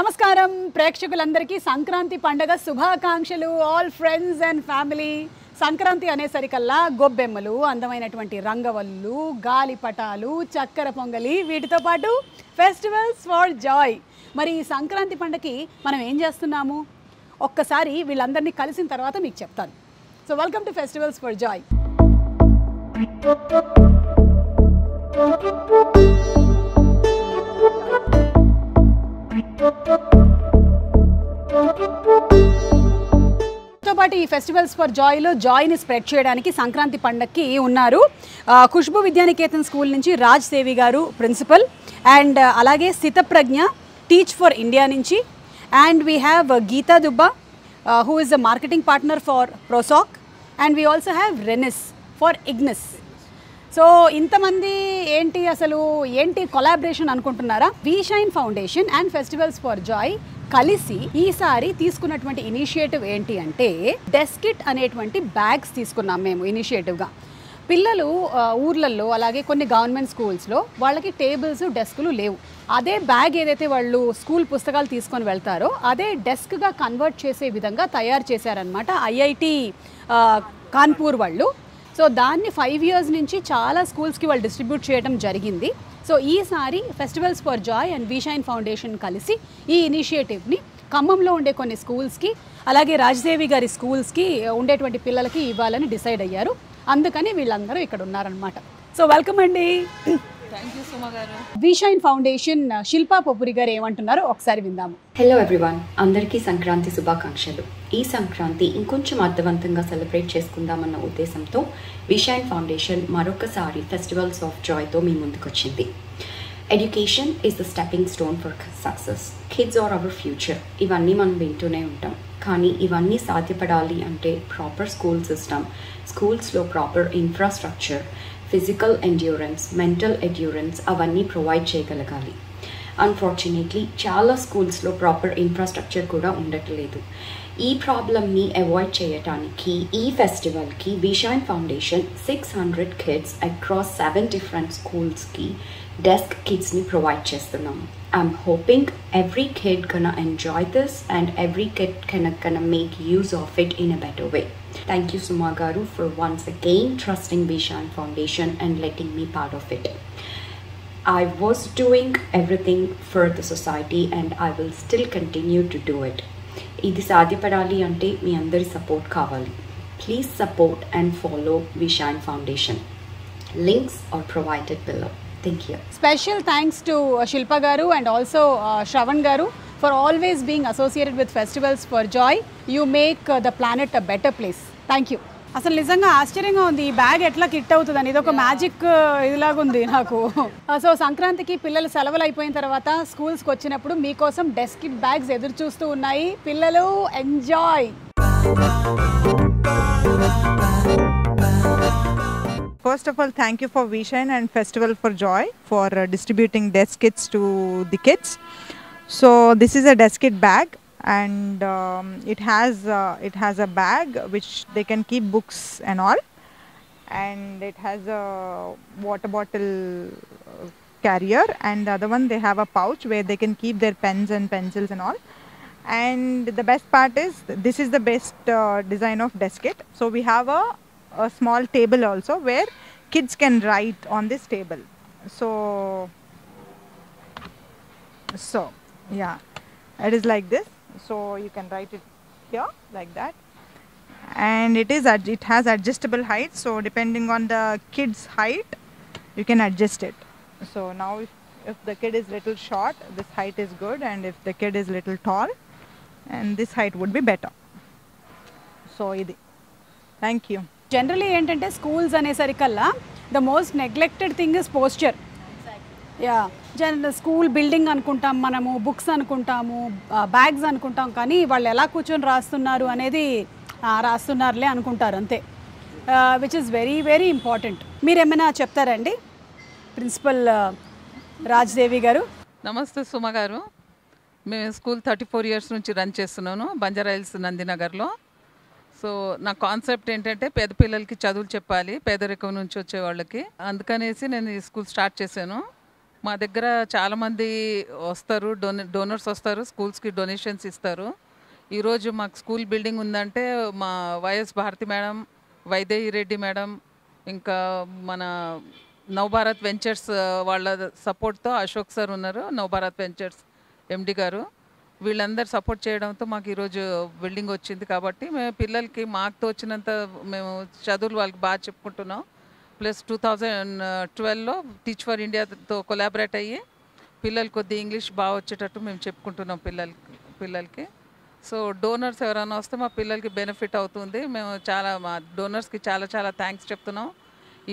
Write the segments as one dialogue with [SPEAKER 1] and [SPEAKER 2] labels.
[SPEAKER 1] నమస్కారం ప్రేక్షకులందరికీ సంక్రాంతి పండుగ శుభాకాంక్షలు all friends and family. Sankranti అనేసరికల్లా గొబ్బెమ్మలు, అందమైనటువంటి రంగవల్లులు, గాలిపటాలు, చక్కెర పొంగలి, వీటితో పాటు ఫెస్టివల్స్ ఫర్ జాయ్. మరి ఈ సంక్రాంతి పండుగకి మనం ఏం చేస్తున్నాము ఒక్కసారి వీళ్ళందరినీ కలిసిన తర్వాత మీకు చెప్తాను. So welcome to festivals for Joy. తో పాటు ఈ ఫెస్టివల్స్ ఫర్ జాయ్లో జాయ్ని స్ప్రెడ్ చేయడానికి సంక్రాంతి పండగకి ఉన్నారు ఖుష్బూ విద్యానికేతన్ స్కూల్ నుంచి రాజ్ సేవి గారు ప్రిన్సిపల్, అండ్ అలాగే స్థితప్రజ్ఞ టీచ్ ఫర్ ఇండియా నుంచి, and we have Geetha Dubba who is the marketing partner for Prosac, and we also have Renis for Ignis. So ఇంతమంది ఏంటి కొలాబరేషన్ అనుకుంటున్నారా? We shine Foundation and Festivals for Joy కలిసి ఈసారి తీసుకున్నటువంటి initiative ఏంటి అంటే డెస్కిట్ అనేటువంటి బ్యాగ్స్ తీసుకున్నాం మేము ఇనిషియేటివ్గా. పిల్లలు ఊర్లలో అలాగే కొన్ని గవర్నమెంట్ స్కూల్స్లో వాళ్ళకి టేబుల్స్ డెస్కులు లేవు. అదే బ్యాగ్ ఏదైతే వాళ్ళు స్కూల్ పుస్తకాలు తీసుకొని వెళ్తారో అదే డెస్క్గా కన్వర్ట్ చేసే విధంగా తయారు చేశారనమాట ఐఐటి కాన్పూర్ వాళ్ళు. సో దాన్ని 5 years నుంచి చాలా స్కూల్స్కి వాళ్ళు డిస్ట్రిబ్యూట్ చేయడం జరిగింది. సో ఈసారి festivals for Joy and we shine foundation కలిసి ఈ ఇనిషియేటివ్ని ఖమ్మంలో ఉండే కొన్ని స్కూల్స్కి అలాగే రాజదేవి గారి స్కూల్స్కి ఉండేటువంటి పిల్లలకి ఇవ్వాలని డిసైడ్ అయ్యారు. అందుకని వీళ్ళందరూ ఇక్కడ ఉన్నారనమాట. సో వెల్కమ్ అండి.
[SPEAKER 2] థ్యాంక్ యూ సుమ గారు.
[SPEAKER 1] వి షైన్ ఫౌండేషన్ శిల్పా పొపురి గారు ఏమంటున్నారో ఒకసారి విందాము.
[SPEAKER 3] హలో ఎవ్రీవన్, అందరికీ సంక్రాంతి శుభాకాంక్షలు. ఈ సంక్రాంతి ఇంకొంచెం అర్థవంతంగా సెలబ్రేట్ చేసుకుందామన్న ఉద్దేశంతో వి షైన్ ఫౌండేషన్ మరొకసారి ఫెస్టివల్స్ ఆఫ్ జాయ్తో మీ ముందుకొచ్చింది. Education is the stepping stone for success. Kids are our future. ఇవన్నీ మనం వింటూనే ఉంటాం. కానీ ఇవన్నీ సాధ్యపడాలి అంటే ప్రాపర్ స్కూల్ సిస్టమ్, స్కూల్స్లో proper infrastructure, physical endurance, mental endurance అవన్నీ ప్రొవైడ్ చేయగలగాలి. అన్ఫార్చునేట్లీ చాలా స్కూల్స్లో ప్రాపర్ ఇన్ఫ్రాస్ట్రక్చర్ కూడా ఉండట్లేదు. ఈ ప్రాబ్లమ్ని అవాయిడ్ చేయడానికి ఈ ఫెస్టివల్కి We shine Foundation 600 kids across 7 different schools-కి డెస్క్ కిట్స్ని ప్రొవైడ్ చేస్తున్నాము. I'm hoping every kid gonna enjoy this and every kid gonna make use of it in a better way. Thank you Suma Garu for once again trusting Vi Shine Foundation and letting me part of it. I was doing everything for the society and I will still continue to do it. ఇది సాధ్యపడాలి అంటే మీ అందరి support కావాలి. Please support and follow We shine Foundation. Links are provided below. Thank you.
[SPEAKER 1] Special thanks to Shilpa garu and also Shravan garu for always being associated with Festivals for Joy. You make the planet a better place. Thank you. అసలు నిజంగా ఆశ్చర్యంగా ఉంది ఈ bag ఎట్లా kit అవుతుందని. ఇది ఒక magic ఇదిలాగుంది నాకు. సో సంక్రాంతికి పిల్లలు సెలవులు అయిపోయిన తర్వాత స్కూల్స్కి వచ్చినప్పుడు మీకోసం డెస్కిట్ బ్యాగ్స్ ఎదురు చూస్తూ ఉన్నాయి. పిల్లలు enjoy.
[SPEAKER 2] First of all, thank you for Vi Shine and Festival for Joy for distributing desk kits to the kids. So this is a desk kit bag, and it has a bag which they can keep books and all, and it has a water bottle carrier, and the other one they have a pouch where they can keep their pens and pencils and all. And the best part is this is the best design of desk kit. So we have a small table also where kids can write on this table. So yeah, it is like this. So you can write it here like that, and it has adjustable height. So depending on the kid's height you can adjust it. So now if the kid is little short, this height is good, and if the kid is little tall, and this height would be better. So idi. Thank you.
[SPEAKER 1] Generally ఏంటంటే schools అనేసరికల్లా the most neglected thing is posture. Yeah, school building అనుకుంటాం మనము, books అనుకుంటాము, bags అనుకుంటాం, కానీ వాళ్ళు ఎలా కూర్చొని రాస్తున్నారు అనేది రాస్తున్నారులే అనుకుంటారు అంతే, which is very very important. మీరు ఏమైనా చెప్తారండి ప్రిన్సిపల్ రాజ్దేవి గారు?
[SPEAKER 4] నమస్తే సుమ గారు. మేము స్కూల్ 34 years నుంచి రన్ చేస్తున్నాను బంజారాహిల్స్ నందినగర్లో. సో నా కాన్సెప్ట్ ఏంటంటే పేద పిల్లలకి చదువులు చెప్పాలి, పేదరికం నుంచి వచ్చే వాళ్ళకి. అందుకనేసి నేను ఈ స్కూల్ స్టార్ట్ చేశాను. మా దగ్గర చాలామంది వస్తారు, డోనర్స్ వస్తారు, స్కూల్స్కి డొనేషన్స్ ఇస్తారు. ఈరోజు మాకు స్కూల్ బిల్డింగ్ ఉందంటే మా వైఎస్ భారతి మేడం, వైదేహి రెడ్డి మేడం, ఇంకా మన నవభారత్ వెంచర్స్ వాళ్ళ సపోర్ట్తో అశోక్ సార్ ఉన్నారు, నవభారత్ వెంచర్స్ ఎండి గారు, వీళ్ళందరూ సపోర్ట్ చేయడంతో మాకు ఈరోజు బిల్డింగ్ వచ్చింది. కాబట్టి మేము పిల్లలకి మాకు తోచినంత మేము చదువులు వాళ్ళకి బాగా చెప్పుకుంటున్నాం. ప్లస్ 2012లో టీచ్ ఫర్ ఇండియాతో కొలాబరేట్ అయ్యి పిల్లలు కొద్ది ఇంగ్లీష్ బాగా వచ్చేటట్టు మేము చెప్పుకుంటున్నాం పిల్లలకి. సో డోనర్స్ ఎవరైనా వస్తే మా పిల్లలకి బెనిఫిట్ అవుతుంది. మేము మా డోనర్స్కి చాలా చాలా థ్యాంక్స్ చెప్తున్నాం.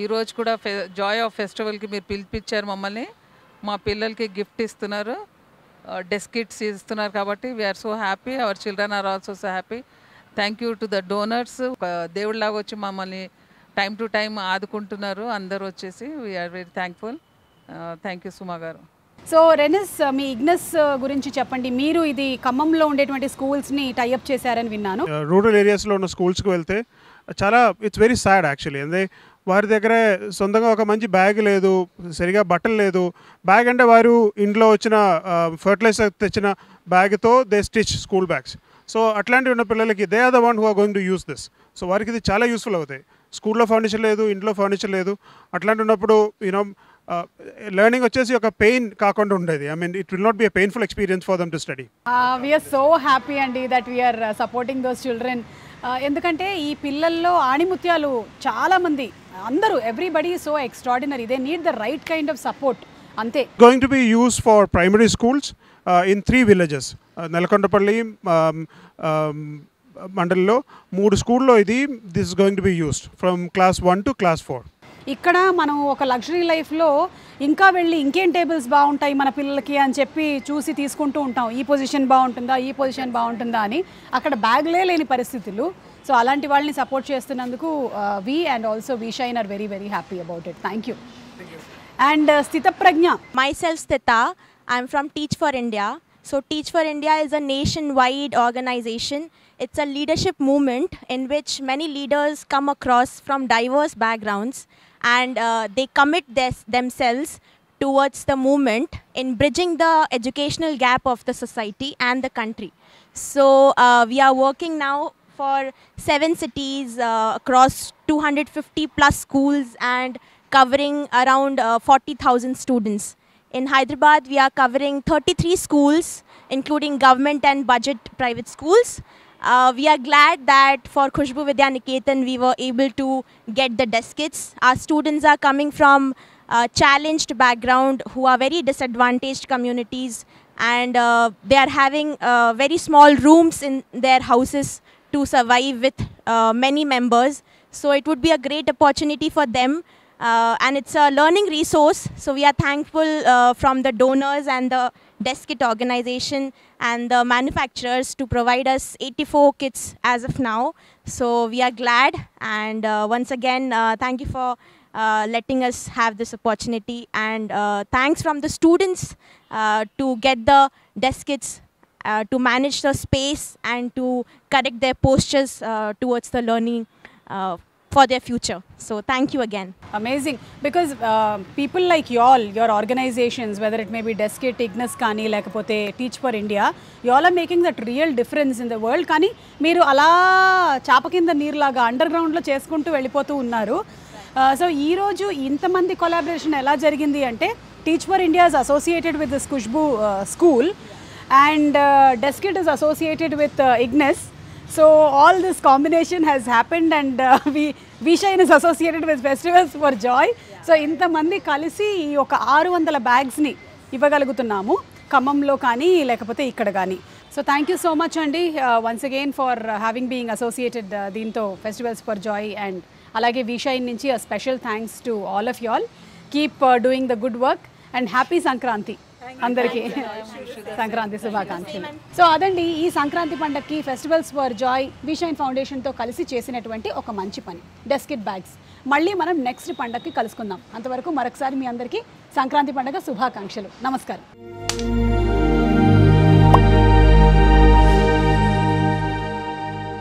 [SPEAKER 4] ఈరోజు కూడా జాయ్ ఆఫ్ ఫెస్టివల్కి మీరు పిలిపించారు మమ్మల్ని. మా పిల్లలకి గిఫ్ట్ ఇస్తున్నారు, డెస్క్ కిట్స్ ఇస్తున్నారు. కాబట్టి we are so happy, our children are also so happy. Thank you to the donors. దేవుడిలాగా వచ్చి మమ్మల్ని టైం టు టైం ఆదుకుంటున్నారు అందరూ వచ్చేసి. We are very thankful. Thank you Suma garu.
[SPEAKER 1] So రెనిస్, మీ ఇగ్నస్ గురించి చెప్పండి. మీరు ఇది ఖమ్మంలో ఉండేటువంటి స్కూల్స్ని టైఅప్ చేశారని విన్నాను.
[SPEAKER 5] రూరల్ ఏరియాస్లో ఉన్న స్కూల్స్కి వెళ్తే చాలా ఇట్స్ వెరీ సాడ్ యాక్చువల్లీ. అంటే వారి దగ్గర సొంతంగా ఒక మంచి బ్యాగ్ లేదు, సరిగా బట్టలు లేదు. బ్యాగ్ అంటే వారు ఇంట్లో వచ్చిన ఫర్టిలైజర్ తెచ్చిన బ్యాగ్తో they stitch school bags. So అట్లాంటివి ఉన్న పిల్లలకి they are the one who are going to use this. So వారికి ఇది చాలా యూస్ఫుల్ అవుతాయి. స్కూల్లో ఫర్నిచర్ లేదు, ఇంట్లో ఫర్నిచర్ లేదు. అట్లాంటి ఉన్నప్పుడు యూనో లెర్నింగ్ వచ్చేసి ఒక పెయిన్ కాకుండా ఉండేది. I mean it will not be a painful experience for them to study.
[SPEAKER 1] We are so happy అండి that we are supporting those children. ఎందుకంటే ఈ పిల్లల్లో ఆణిముత్యాలు చాలామంది, అందరూ, everybody so extraordinary. They need the right kind of support. అంతే.
[SPEAKER 5] Going to be use for primary schools in 3 villages. Nelakondapalli మండలిలో 3 స్కూల్లో this is going to be used from class 1 to class 4.
[SPEAKER 1] ఇక్కడ మనం ఒక లగ్జరీ లైఫ్లో ఇంకా వెళ్ళి ఇంకేం టేబుల్స్ బాగుంటాయి మన పిల్లలకి అని చెప్పి చూసి తీసుకుంటూ ఉంటాం. ఈ పొజిషన్ బాగుంటుందా, ఈ పొజిషన్ బాగుంటుందా అని. అక్కడ బ్యాగ్లే లేని పరిస్థితులు. సో అలాంటి వాళ్ళని సపోర్ట్ చేస్తున్నందుకు we and also We Shine are very very happy about it. Thank you. And Sthitapragna.
[SPEAKER 6] Myself Stita, I'm from Teach for India. So Teach for India is a nationwide organization. It's a leadership movement in which many leaders come across from diverse backgrounds, and they commit themselves towards the movement in bridging the educational gap of the society and the country. So we are working now for 7 cities across 250 plus schools and covering around 40,000 students. In Hyderabad, we are covering 33 schools, including government and budget private schools. We are glad that for Khushbu Vidya Niketan, we were able to get the desk kits. Our students are coming from challenged background, who are very disadvantaged communities, and they are having very small rooms in their houses to survive with many members. So it would be a great opportunity for them. And it's a learning resource, so we are thankful from the donors and the desk kit organization and the manufacturers to provide us 84 kits as of now. So we are glad, and once again thank you for letting us have this opportunity, and thanks from the students to get the desk kits, to manage the space and to correct their postures towards the learning for their future. So thank you again.
[SPEAKER 1] Amazing, because people like y'all, your organizations, whether it may be Desk Kit, Ignis కానీ లేకపోతే teach for India, y'all are making that real difference in the world. కానీ మీరు అలా చాప కింద నీరులాగా under గ్రౌండ్లో చేసుకుంటూ వెళ్ళిపోతూ ఉన్నారు. సో ఈరోజు ఇంతమంది కొలాబరేషన్ ఎలా జరిగింది అంటే, teach for India is associated with this Khushbu school, and Desk Kit is associated with Ignis. So all this combination has happened, and we shine is associated with Festivals for Joy. So ఇంతమంది కలిసి ఈ ఒక 600 బ్యాగ్స్ని ఇవ్వగలుగుతున్నాము ఖమ్మంలో కానీ లేకపోతే ఇక్కడ కానీ. So thank you so much అండి once again for having being associated దీంతో ఫెస్టివల్స్ ఫర్ జాయ్. అండ్ అలాగే వి షైన్ నుంచి a special thanks to all of you all. Keep doing the good work, and happy Sankranti అందరికీ. సంక్రాంతి శుభాకాంక్షలు. So అదండి ఈ సంక్రాంతి పండగకి Festivals for Joy We Shine ఫౌండేషన్తో కలిసి చేసినటువంటి ఒక మంచి పని, డెస్క్ కిట్ బ్యాగ్స్. మళ్ళీ మనం నెక్స్ట్ పండగకి కలుసుకుందాం. అంతవరకు మరొకసారి మీ అందరికీ సంక్రాంతి పండగ శుభాకాంక్షలు. నమస్కారం.